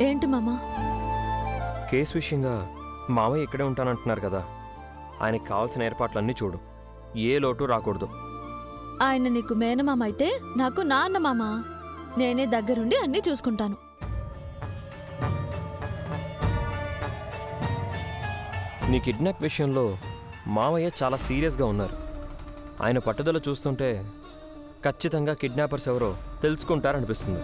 ఏంటి మామా? కేసు విషయంగా మావయ్య ఇక్కడే ఉంటానంటున్నారు కదా, ఆయనకి కావాల్సిన ఏర్పాట్లన్నీ చూడు, ఏ లోటు రాకూడదు. ఆయన నీకు మేనమామ అయితే నాకు నాన్న మామ. నేనే దగ్గరుండి అన్నీ చూసుకుంటాను. నీ కిడ్నాప్ విషయంలో మావయ్య చాలా సీరియస్గా ఉన్నారు. ఆయన పట్టుదల చూస్తుంటే ఖచ్చితంగా కిడ్నాపర్స్ ఎవరో తెలుసుకుంటారనిపిస్తుంది.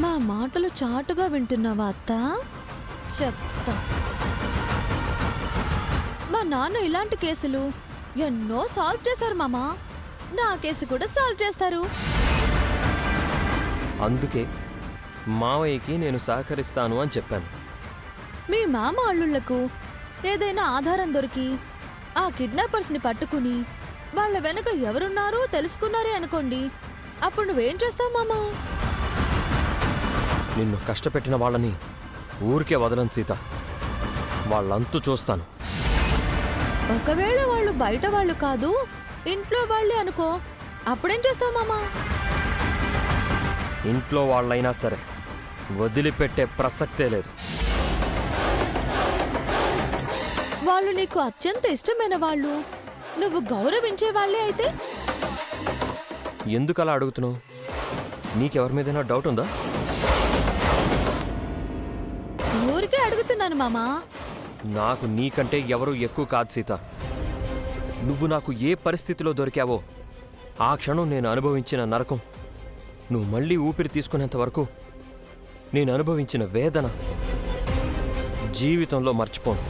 మా మాటలు చాటుగా వింటున్నావా అత్త? చెప్తా. మా నాన్న ఇలాంటి కేసులు ఎన్నో సాల్వ్ చేశారు మామా. నా కేసు కూడా సాల్వ్ చేస్తారు. అందుకే మావయ్యకి నేను సహకరిస్తాను అని చెప్పాను. మీ మామ అల్లుళ్లకు ఏదైనా ఆధారం దొరికి ఆ కిడ్నాపర్స్ని పట్టుకుని వాళ్ళ వెనక ఎవరున్నారో తెలుసుకున్నారే అనుకోండి, అప్పుడు నువ్వేం చేస్తావు మామా? నిన్ను కష్టపెట్టిన వాళ్ళని ఊరికే వదలను సీత, వాళ్ళంతూ చూస్తాను. ఒకవేళ వాళ్ళు బయట వాళ్ళు కాదు, ఇంట్లో వాళ్ళే అనుకో, అప్పుడేం చేస్తావు మామా? ఇంట్లో వాళ్ళైనా సరే వదిలిపెట్టే ప్రసక్తే లేదు. వాళ్ళు నీకు అత్యంత ఇష్టమైన వాళ్ళు, నువ్వు గౌరవించే వాళ్ళే అయితే? ఎందుకు అలా అడుగుతున్నావు? నీకెవరి మీదైనా డౌట్ ఉందా? ఊరికే అడుగుతున్నాను మామా. నాకు నీకంటే ఎవరూ ఎక్కువ కాదు సీత. నువ్వు నాకు ఏ పరిస్థితిలో దొరికావో ఆ క్షణం నేను అనుభవించిన నరకం, నువ్వు మళ్ళీ ఊపిరి తీసుకునేంత వరకు నేను అనుభవించిన వేదన జీవితంలో మర్చిపోను.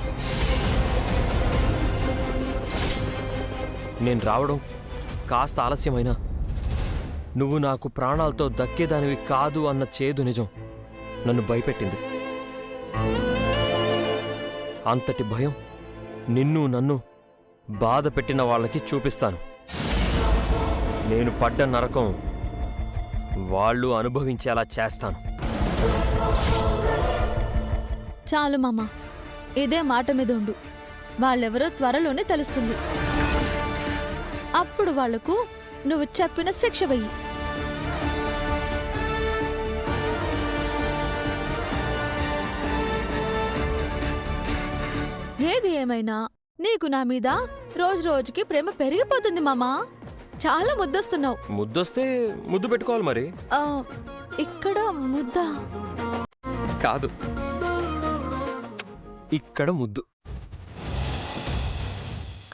నేను రావడం కాస్త ఆలస్యమైనా నువ్వు నాకు ప్రాణాలతో దక్కేదానివి కాదు అన్న చేదు నిజం నన్ను భయపెట్టింది. అంతటి భయం నిన్ను నన్ను బాధ పెట్టిన వాళ్ళకి చూపిస్తాను. నేను పడ్డ నరకం వాళ్ళు అనుభవించేలా చేస్తాను. చాలు మామా, ఇదే మాట మీద ఉండు. వాళ్ళెవరో త్వరలోనే తెలుస్తుంది. అప్పుడు వాళ్లకు నువ్వు చెప్పిన శిక్ష వెయ్యి. ఏది ఏమైనా నీకు నా మీద రోజు రోజుకి ప్రేమ పెరిగిపోతుంది మామా. చాలా ముద్దొస్తున్నావు. ముద్దొస్తే ముద్దు పెట్టుకోవాలి మరి. ఇక్కడ ముద్ద కాదు, ఇక్కడ ముద్దు.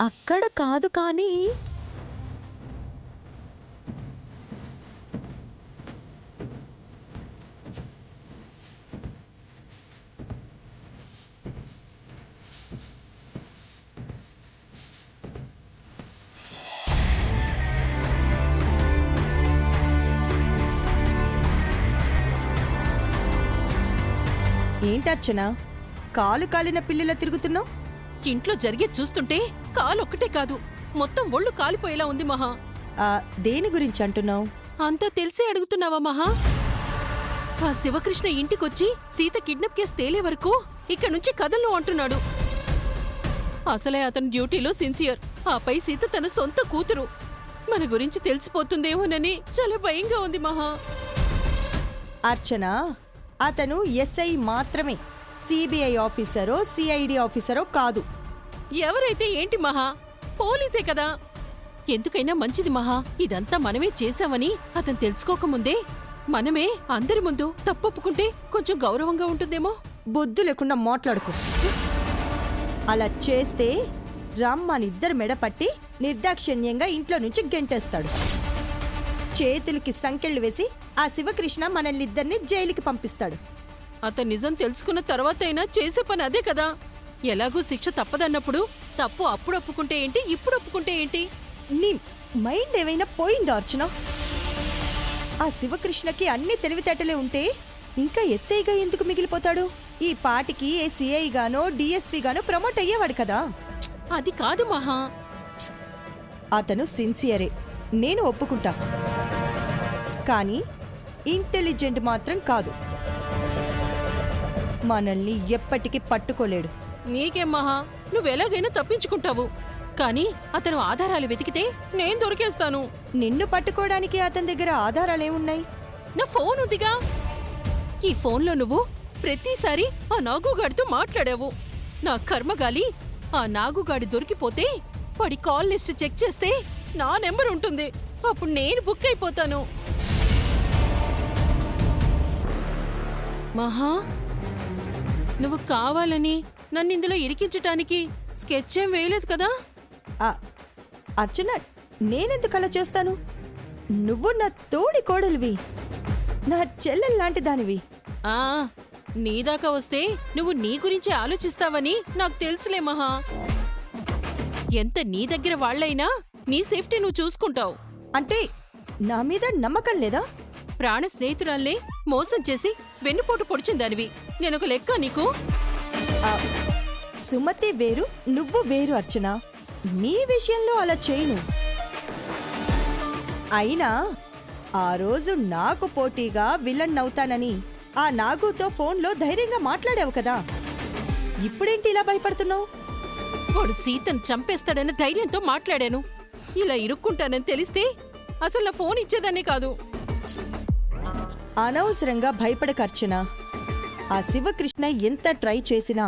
అక్కడ కాదు కానీ ఏంటర్చనా, కాలు కాలిన పిల్లిలా తిరుగుతున్నావు? ఇంట్లో జరిగే చూస్తుంటే కాలొక్కటే కాదు, మొత్తం ఒళ్ళు కాలిపోయేలా ఉంది మహా. దేని గురించి అంటున్నావు? అంతా తెలిసే అడుగుతున్నావా మహా? ఆ శివకృష్ణ ఇంటికొచ్చి సీత కిడ్నాప్ కేసు తేలే వరకు ఇక్కడ నుంచి కదలను అంటున్నాడు. అసలే అతను డ్యూటీలో సిన్సియర్, ఆపై సీత తన సొంత కూతురు. మన గురించి తెలిసిపోతుందేమోనని చాలా భయంగా ఉంది మహా. అర్చనా, అతను ఎస్ఐ మాత్రమే, సిబిఐ ఆఫీసరో సిఐడి ఆఫీసరో కాదు. ఎవరైతే ఏంటి మహా, పోలీసే కదా. ఎందుకైనా మంచిది మహా, ఇదంతా మనమే చేశామని అతను తెలుసుకోకముందే మనమే అందరి ముందు తప్పొప్పుకుంటే కొంచెం గౌరవంగా ఉంటుందేమో. బుద్ధు లేకుండా మాట్లాడుకో. అలా చేస్తే రమ్మనిద్దరు మెడపట్టి నిర్దాక్షిణ్యంగా ఇంట్లో నుంచి గెంటేస్తాడు. చేతులకి సంకెళ్ళు వేసి ఆ శివకృష్ణ మనల్నిద్దరిని జైలుకి పంపిస్తాడు. అతను నిజం తెలుసుకున్న తర్వాతైనా చేసే పని అదే కదా. ఎలాగూ శిక్ష తప్పదన్నప్పుడు తప్పు అప్పుడు ఒప్పుకుంటే ఏంటి, ఇప్పుడు ఒప్పుకుంటే ఏంటి? నీ మైండ్ ఏమైనా పోయిందో అర్చన? ఆ శివకృష్ణకి అన్ని తెలివితేటలే ఉంటే ఇంకా ఎస్ఐగా ఎందుకు మిగిలిపోతాడు? ఈ పాటికి ఏ సిఐ గానో డిఎస్పీ గానో ప్రమోట్ అయ్యేవాడు కదా. అది కాదు మహా. అతను సిన్సియరే, నేను ఒప్పుకుంటా. కానీ ఇంటెలిజెంట్ మాత్రం కాదు. మనల్ని ఎప్పటికీ పట్టుకోలేడు. నీకేం మహా నువ్వెలాగైనా తప్పించుకుంటావు. కానీ అతను ఆధారాలు వెతికితే నేను దొరికేస్తాను. నిన్ను పట్టుకోవడానికి అతని దగ్గర ఆధారాలేమున్నాయి? నా ఫోన్ ఉందిగా. ఈ ఫోన్లో నువ్వు ప్రతిసారి ఆ నాగుగాడితో మాట్లాడావు. నా కర్మగాలి, ఆ నాగుగాడి దొరికిపోతే వాడి కాల్ లిస్ట్ చెక్ చేస్తే నా నెంబర్ ఉంటుంది. అప్పుడు నేను బుక్ అయిపోతాను. మహా, నువ్వు కావాలని నన్ను ఇందులో ఇరికించటానికి స్కెచ్ ఏం వేయలేదు కదా? ఆ, అర్చన, నేనెందుకు అలా చేస్తాను? నువ్వు నా తోడి కోడలివి, నా చెల్లెల్లాంటి దానివి. ఆ నీదాకా వస్తే నువ్వు నీ గురించి ఆలోచిస్తావని నాకు తెలుసులే మహా. ఎంత నీ దగ్గర వాళ్ళైనా నీ సేఫ్టీ నువ్వు చూసుకుంటావు. అంటే నా మీద నమ్మకం లేదా? ప్రాణ స్నేహితురాల్ని మోసం చేసి వెన్నుపోటు పొడిచిందానివి నేనొక లెక్క నీకు? ఆ, సుమతి వేరు, నువ్వు వేరు అర్చన. నీ విషయంలో అలా చేయను. అయినా ఆ రోజు నాకు పోటీగా విలన్ అవుతానని ఆ నాగుతో ఫోన్లో ధైర్యంగా మాట్లాడావు కదా. ఇప్పుడేంటి ఇలా భయపడుతున్నావు? వాడు సీతను చంపేస్తాడన్న ధైర్యంతో మాట్లాడాను. ఇలా ఇరుక్కుంటానని తెలిస్తే అసలు నా ఫోన్ ఇచ్చేదాన్ని కాదు. అనవసరంగా భయపడకర్చన. ఆ శివకృష్ణ ఎంత ట్రై చేసినా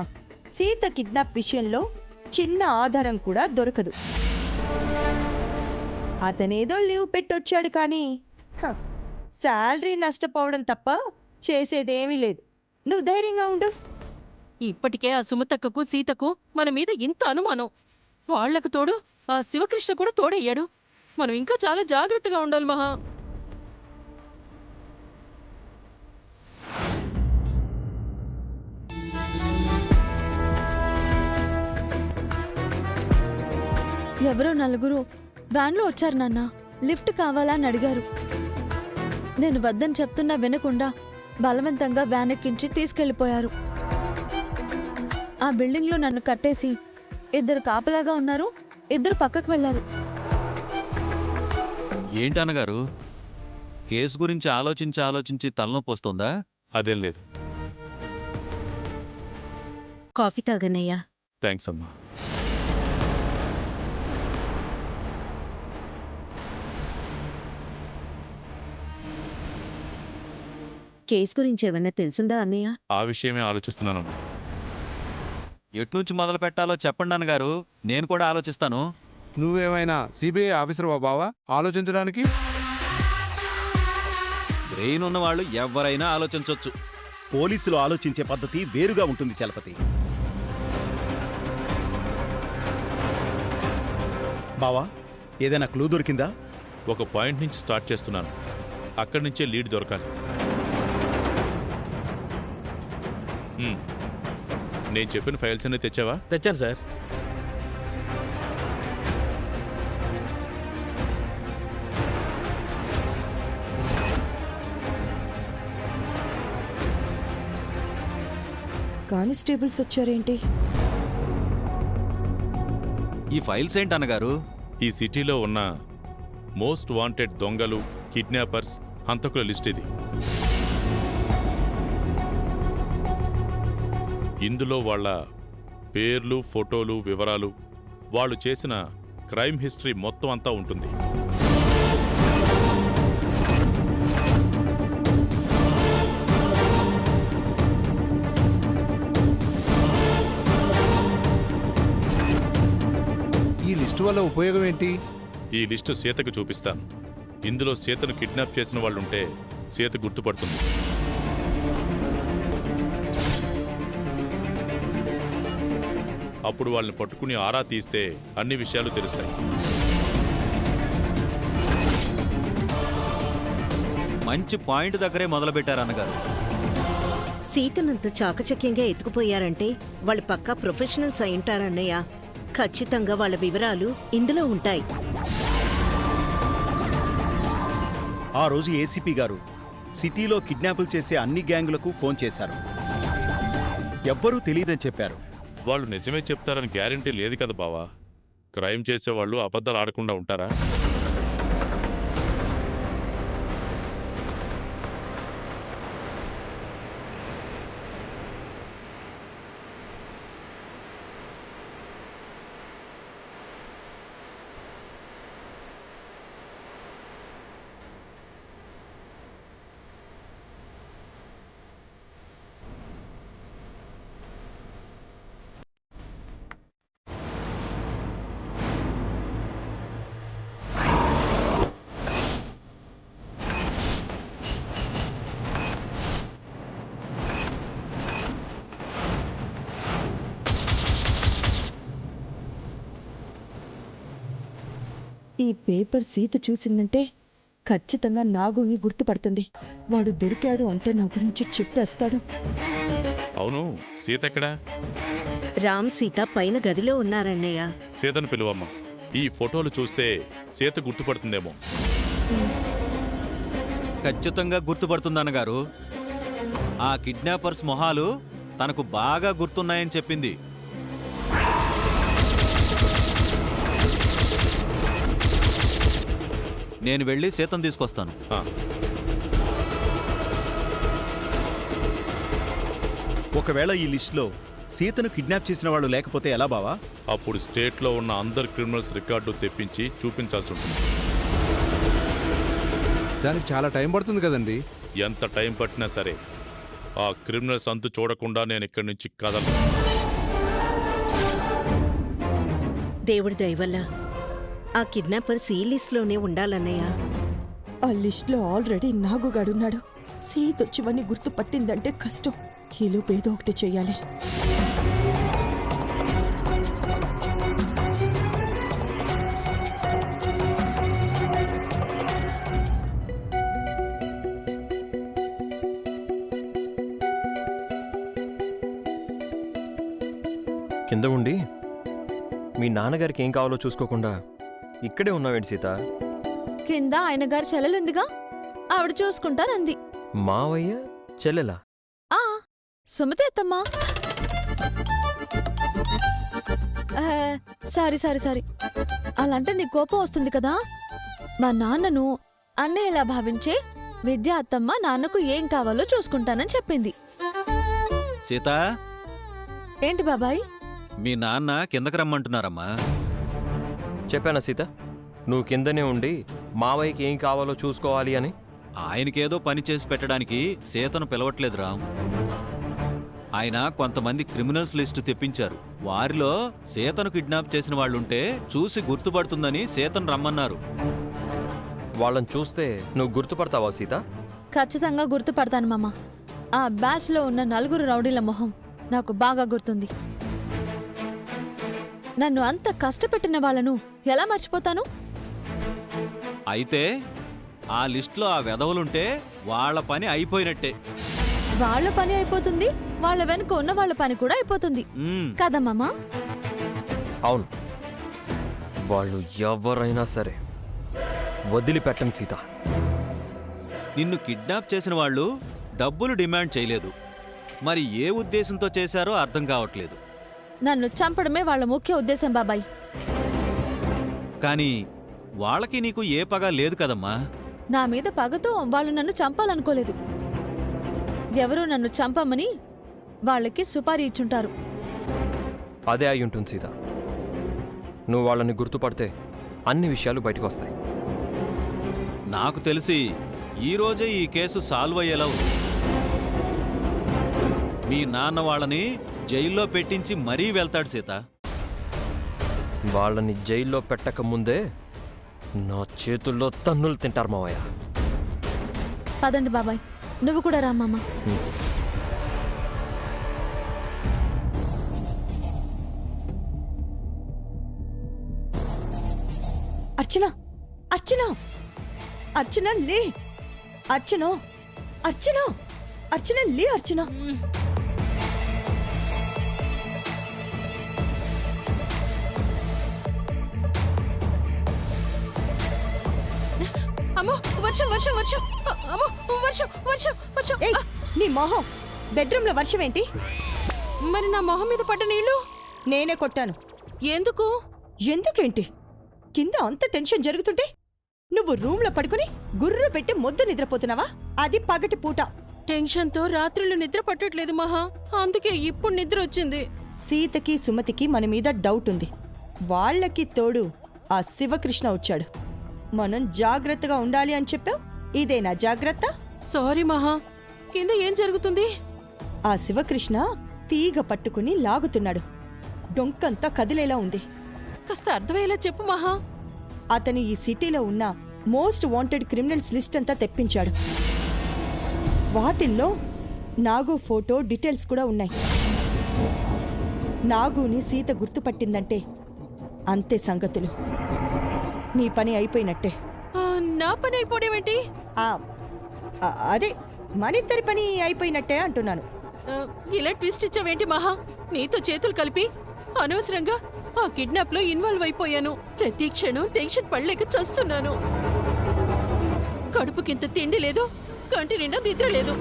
సీత కిడ్నాప్ విషయంలో చిన్న ఆధారం కూడా దొరకదు. అతనేదో లీవ్ పెట్టొచ్చాడు కానీ శాలరీ నష్టపోవడం తప్ప చేసేదేమీ లేదు. నువ్వు ధైర్యంగా ఉండు. ఇప్పటికే ఆ సుమతక్కకు సీతకు మన మీద ఇంత అనుమానం. వాళ్లకు తోడు ఆ శివకృష్ణ కూడా తోడయ్యాడు. మనం ఇంకా చాలా జాగ్రత్తగా ఉండాలి మహా. ఎవరో నలుగురు వ్యాన్లో వచ్చారు నాన్న. లిఫ్ట్ కావాలా అని అడిగారు. నేను వద్దని చెప్తున్నా వినకుండా బలవంతంగా వ్యాన్ ఎక్కించి తీసుకెళ్లిపోయారు. ఆ బిల్డింగ్లో నన్ను కట్టేసి ఇద్దరు కాపలాగా ఉన్నారు, ఇద్దరు పక్కకు వెళ్లారు. ఏంటన్నగారు, కేసు గురించి ఆలోచించి తలనొప్పి వస్తుందా? అదేం లేదు. కాఫీ తాగనయ్యా. థ్యాంక్స్ అమ్మా. కేసు గురించి ఏమైనా తెలిసిందా అన్నయ్య? ఆ విషయమే ఆలోచిస్తున్నానమ్మా. ఎట్నుంచి మొదలు పెట్టాలో చెప్పండి అన్నగారు, నేను కూడా ఆలోచిస్తాను. నువ్వేమైనా సిబిఐ ఆఫీసర్ బావా ఆలోచించడానికి? బ్రెయిన్ ఉన్నవాళ్ళు ఎవరైనా ఆలోచించవచ్చు. పోలీసులు ఆలోచించే పద్ధతి వేరుగా ఉంటుంది చలపతి. బావా, ఏదైనా క్లూ దొరికిందా? ఒక పాయింట్ నుంచి స్టార్ట్ చేస్తున్నాను, అక్కడి నుంచే లీడ్ దొరకాలి. నేను చెప్పిన ఫైల్స్ అన్నీ తెచ్చావా? తెచ్చాను సార్. కానిస్టేబుల్స్ వచ్చారేంటి? ఈ ఫైల్స్ ఏంటన్నగారు? ఈ సిటీలో ఉన్న మోస్ట్ వాంటెడ్ దొంగలు, కిడ్నాపర్స్, హంతకుల లిస్ట్ ఇది. ఇందులో వాళ్ళ పేర్లు, ఫోటోలు, వివరాలు, వాళ్ళు చేసిన క్రైమ్ హిస్టరీ మొత్తం అంతా ఉంటుంది. ఈ లిస్టు వల్ల ఉపయోగం ఏంటి? ఈ లిస్టు సీతకు చూపిస్తాను. ఇందులో సీతను కిడ్నాప్ చేసిన వాళ్ళుంటే సీత గుర్తుపడుతుంది. అప్పుడు వాళ్ళని పట్టుకుని ఆరా తీస్తే అన్ని విషయాలు తెలుస్తాయి. మంచి పాయింట్ దగ్గరే మొదలుపెట్టారు అన్నగారు. సీతనంత చాకచక్యంగా ఎత్తుకుపోయారంటే వాళ్ళు పక్కా ప్రొఫెషనల్స్ అయింటారన్నయ్య. ఖచ్చితంగా వాళ్ళ వివరాలు ఇందులో ఉంటాయి. ఆ రోజు ఏసీపీ గారు సిటీలో కిడ్నాపులు చేసే అన్ని గ్యాంగులకు ఫోన్ చేశారు. ఎవ్వరూ తెలియదని చెప్పారు. వాళ్ళు నిజమే చెప్తారని గ్యారంటీ లేదు కదా బావా. క్రైమ్ చేసేవాళ్ళు అబద్ధాలు ఆడకుండా ఉంటారా? ఈ పేపర్ సీత చూసిందంటే ఖచ్చితంగా నాగుని గుర్తుపడుతుంది. వాడు దొరికాడు అంటే నా గురించి చెప్పేస్తాడు. అవును, సీత ఎక్కడా? రామ్ సీత పైన గదిలో ఉన్నారన్నయ్య. సీతను పిలువమ్మా. ఈ ఫోటోలు చూస్తే సీత గుర్తుపడుతుందేమో. ఖచ్చితంగా గుర్తుపడుతుందన్నగారు. ఆ కిడ్నాపర్స్ మొహాలు తనకు బాగా గుర్తున్నాయని చెప్పింది. నేను వెళ్ళి సీతను తీసుకొస్తాను. ఆ, ఒకవేళ ఈ లిస్టులో సీతను కిడ్నాప్ చేసిన వాళ్ళు లేకపోతే ఎలా బావా? అప్పుడు స్టేట్లో ఉన్న అందరు క్రిమినల్స్ రికార్డు తెప్పించి చూపించాల్సి ఉంటుంది. దానికి చాలా టైం పడుతుంది కదండి. ఎంత టైం పట్టినా సరే ఆ క్రిమినల్స్ అంతు చూడకుండా నేను ఇక్కడి నుంచి కదలను. దేవుడి దయవల్ల ఆ కిడ్నాపర్స్ ఈ లిస్టులోనే ఉండాలన్నయ్య. ఆ లిస్ట్లో ఆల్రెడీ నాగుగాడున్నాడు. సీత వచ్చివన్నీ గుర్తుపట్టిందంటే కష్టం. ఈలోపు ఏదో ఒకటి చెయ్యాలి. కింద ఉండి మీ నాన్నగారికి ఏం కావాలో చూసుకోకుండా ఇక్కడే ఉన్నావేంటి సీత? కింద ఆయన గారి చెల్లెలుందిగా, ఆవిడ చూసుకుంటానంది. మావయ్య చెల్లెలా? ఆ సుమతి అత్తమ్మా. సారీ సారీ సారీ, అలాంటే నీ కోపం వస్తుంది కదా. మా నాన్నను అన్నయ్యలా భావించే విద్యా అత్తమ్మ నాన్నకు ఏం కావాలో చూసుకుంటానని చెప్పింది. సీత, ఏంటి బాబాయ్? మీ నాన్న కిందకి రమ్మంటున్నారమ్మా. చెప్పానా సీత, నువ్వు కిందనే ఉండి మావయ్యకి ఏం కావాలో చూసుకోవాలి అని? ఆయనకేదో పని చేసి పెట్టడానికి సీతను పిలవట్లేదు రామ్. ఆయన కొంతమంది క్రిమినల్స్ లిస్టు తెప్పించారు. వారిలో సీతను కిడ్నాప్ చేసిన వాళ్ళుంటే చూసి గుర్తుపడుతుందని సీతను రమ్మన్నారు. వాళ్ళని చూస్తే నువ్వు గుర్తుపడతావా సీత? ఖచ్చితంగా గుర్తుపడతాను మామ. ఆ బ్యాచ్ లో ఉన్న 4 రౌడీల మొహం నాకు బాగా గుర్తుంది. నన్ను అంత కష్టపెట్టిన వాళ్ళను ఎలా మర్చిపోతాను? అయితే ఆ లిస్టులో ఆ వెధవలుంటే వాళ్ళ పని అయిపోయినట్టే. వాళ్ళ పని అయిపోతుంది, వాళ్ళ వెనుక ఉన్న వాళ్ళ పని కూడా అయిపోతుంది కదా మామా? అవును, వాళ్ళు ఎవరైనా సరే వదిలిపెట్టను సీత. నిన్ను కిడ్నాప్ చేసిన వాళ్ళు డబ్బులు డిమాండ్ చేయలేదు. మరి ఏ ఉద్దేశంతో చేశారో అర్థం కావట్లేదు. నన్ను చంపడమే వాళ్ళ ముఖ్య ఉద్దేశం బాబాయ్. కానీ వాళ్ళకి నీకు ఏ పగ లేదు కదమ్మా. నా మీద పగతో వాళ్ళు నన్ను చంపాలనుకోలేదు. ఎవరూ నన్ను చంపమని వాళ్ళకి సుపారీ ఇచ్చుంటారు. అదే అయి ఉంటుంది సీత. నువ్వు వాళ్ళని గుర్తుపడితే అన్ని విషయాలు బయటకు వస్తాయి. నాకు తెలిసి ఈరోజే ఈ కేసు సాల్వ్ అయ్యేలా ఉంది. మీ నాన్న వాళ్ళని జైల్లో పెట్టించి మరీ వెళ్తాడు సీత. వాళ్ళని జైల్లో పెట్టక ముందే నా చేతుల్లో తన్నులు తింటారు మావయ్య. పదండి బాబాయ్, నువ్వు కూడా రా మామ. అర్చన, అర్చన, అర్చన లే. అర్చన, అర్చన, అర్చన లే. అర్చన, అమ్మో వర్షం వర్షం వర్షం, అమ్మో వర్షం వర్షం వర్షం. ఏయ్, నీ మొహం బెడ్రూమ్ లో వర్షం ఏంటి? మరి నా మొహం మీద పడ్డ నీళ్లు నేనే కొట్టాను. ఎందుకు? ఎందుకేంటి? కింద అంత టెన్షన్ జరుగుతుంటే నువ్వు రూమ్ లో పడుకుని గుర్రు పెట్టి మొద్దు నిద్రపోతున్నావా? అది పగటి పూట. టెన్షన్తో రాత్రులు నిద్ర పట్టట్లేదు మహా, అందుకే ఇప్పుడు నిద్ర వచ్చింది. సీతకి సుమతికి మన మీద డౌట్ ఉంది. వాళ్ళకి తోడు ఆ శివకృష్ణ వచ్చాడు. మనం జాగ్రత్తగా ఉండాలి అని చెప్పావు. ఇదేనా జాగ్రత్త? సారీ మహా, కింద ఏం జరుగుతుంది? ఆ శివకృష్ణ తీగ పట్టుకుని లాగుతున్నాడు. డొంకంతా కదిలేలా ఉంది. కాస్త అర్థమయ్యేలా చెప్పు మహా. అతను ఈ సిటీలో ఉన్న మోస్ట్ వాంటెడ్ క్రిమినల్స్ లిస్ట్ అంతా తెప్పించాడు. వాటిల్లో నాగు ఫోటో డీటెయిల్స్ కూడా ఉన్నాయి. నాగుని సీత గుర్తుపట్టిందంటే అంతే సంగతులు. నీ పని అయిపోయినట్టే. నా పని అయిపోవడమేంటి? ఆ, అదే మనిద్దరి పని అయిపోయినట్టే అంటున్నాను. ఇలా ట్విస్ట్ ఇచ్చావేంటి మహా? నీతో చేతులు కలిపి అనవసరంగా ఆ కిడ్నాప్ లో ఇన్వాల్వ్ అయిపోయాను. ప్రతి క్షణం టెన్షన్ పడలేక చస్తున్నాను. కడుపుకింత తిండి లేదు, కంటి నిండా నిద్ర లేదు.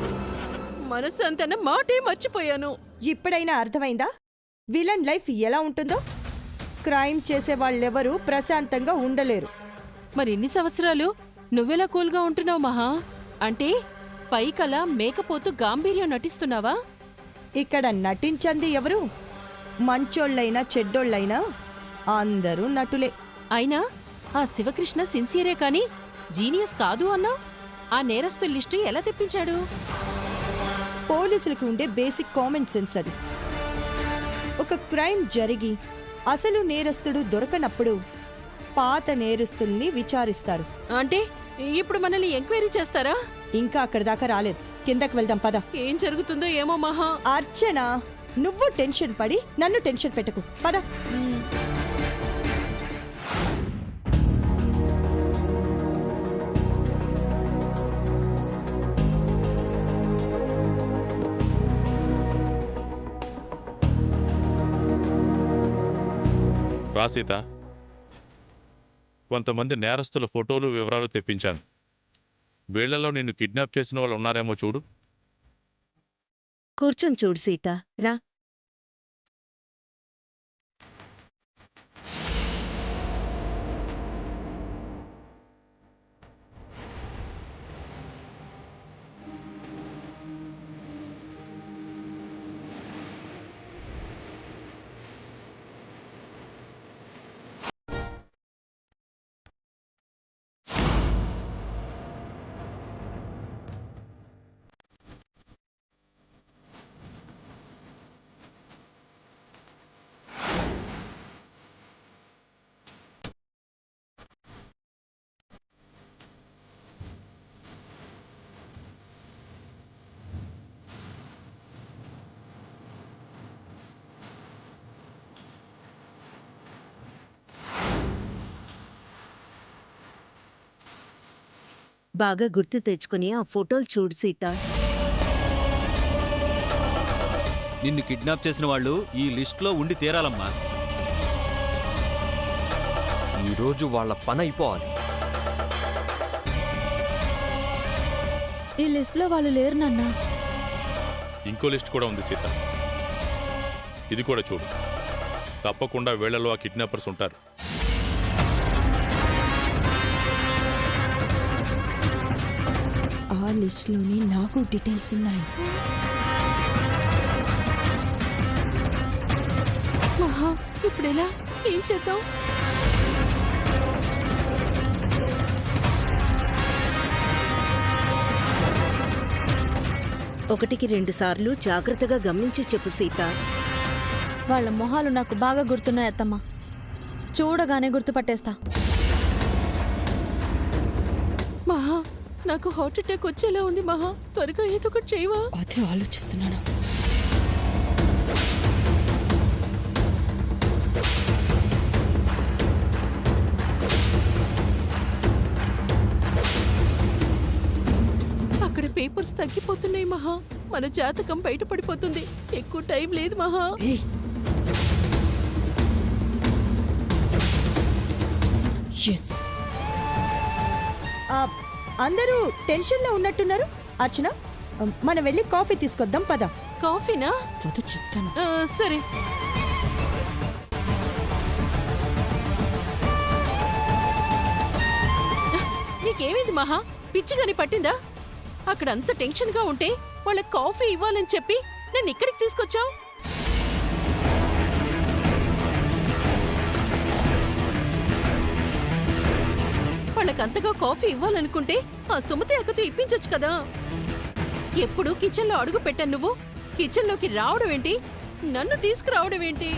మనస్సంతన మాటే మర్చిపోయాను. ఇప్పుడైనా అర్థమైందా విలన్ లైఫ్ ఎలా ఉంటుందో? క్రైమ్ చేసే వాళ్ళెవరూ ప్రశాంతంగా ఉండలేరు. మరి ఇన్ని సంవత్సరాలు నువ్వెలా కూల్గా ఉంటున్నావు మహా? అంటే పైకలా మేకపోతూ గాంభీర్యం నటిస్తున్నావా? ఇక్కడ నటించంది ఎవరు? మంచోళ్ళైనా చెడ్డోళ్ళైనా అందరూ నటులే. అయినా ఆ శివకృష్ణ సిన్సియరే కాని జీనియస్ కాదు అన్నా. ఆ నేరస్తుల లిస్టు ఎలా తెప్పించాడు? పోలీసులకు ఉండే బేసిక్ కామన్ సెన్స్ అది. ఒక క్రైమ్ జరిగి అసలు నేరస్తుడు దొరకనప్పుడు పాత నేరస్తుల్ని విచారిస్తారు. అంటే ఇప్పుడు మనల్ని ఎంక్వైరీ చేస్తారా? ఇంకా అక్కడి దాకా రాలేదు. కిందకి వెళ్దాం పద. ఏం జరుగుతుందో ఏమో మహా. అర్చన, నువ్వు టెన్షన్ పడి నన్ను టెన్షన్ పెట్టకు. పద. రా సీత, కొంతమంది నేరస్తుల ఫోటోలు వివరాలు తెప్పించాను. వీళ్లలో నిన్ను కిడ్నాప్ చేసిన వాళ్ళు ఉన్నారేమో చూడు. కూర్చొని చూడు సీత, రా. బాగా గుర్తు తెచ్చుకుని ఆ ఫోటోలు చూడు సీత. నిన్ను కిడ్నాప్ చేసిన వాళ్ళు ఈ లిస్టులో ఉండి తీరాలమ్మా. ఈరోజు వాళ్ళ పని అయిపోవాలి. ఈ లిస్ట్లో వాళ్ళు లేరు నాన్న. ఇంకో లిస్ట్ కూడా ఉంది సీత, ఇది కూడా చూడు. తప్పకుండా వీళ్లలో ఆ కిడ్నాపర్స్ ఉంటారు. ఆ లిస్ట్లోని నాకు డీటెయిల్స్ ఉన్నాయి. మహా, ఇప్పుడెలా? ఏం చేద్దాం? ఒకటికి 2 సార్లు జాగ్రత్తగా గమనించి చెప్పు సీత. వాళ్ళ మొహాలు నాకు బాగా గుర్తున్నాయి అత్తమ్మ. చూడగానే గుర్తుపట్టేస్తా. మహా, నాకు హార్ట్ అటాక్ వచ్చేలా ఉంది మహా. త్వరగా ఏదో ఒకటి చేయవా? అదే ఆలోచిస్తున్నాను. అక్కడ పేపర్స్ తగ్గిపోతున్నాయి మహా. మన జాతకం బయటపడిపోతుంది. ఎక్కువ టైం లేదు మహా. ఏయ్, ఎస్. అందరూ టెన్షన్లో ఉన్నట్టున్నారు. అర్చన, మనం వెళ్ళి కాఫీ తీసుకొద్దాం పద. కాఫీనా? చెప్తాను. సరే. నీకేమైంది మహా? పిచ్చిగాని పట్టిందా? అక్కడ అంత టెన్షన్గా ఉంటే వాళ్ళకి కాఫీ ఇవ్వాలని చెప్పి నన్ను ఇక్కడికి తీసుకొచ్చావు. వాళ్ళకంతగా కాఫీ ఇవ్వాలనుకుంటే ఆ సుమతి అక్కతో ఇప్పించొచ్చు కదా. ఎప్పుడు కిచెన్లో అడుగు పెట్టాను నువ్వు. కిచెన్లోకి రావడం ఏంటి? నన్ను తీసుకురావడం ఏంటి?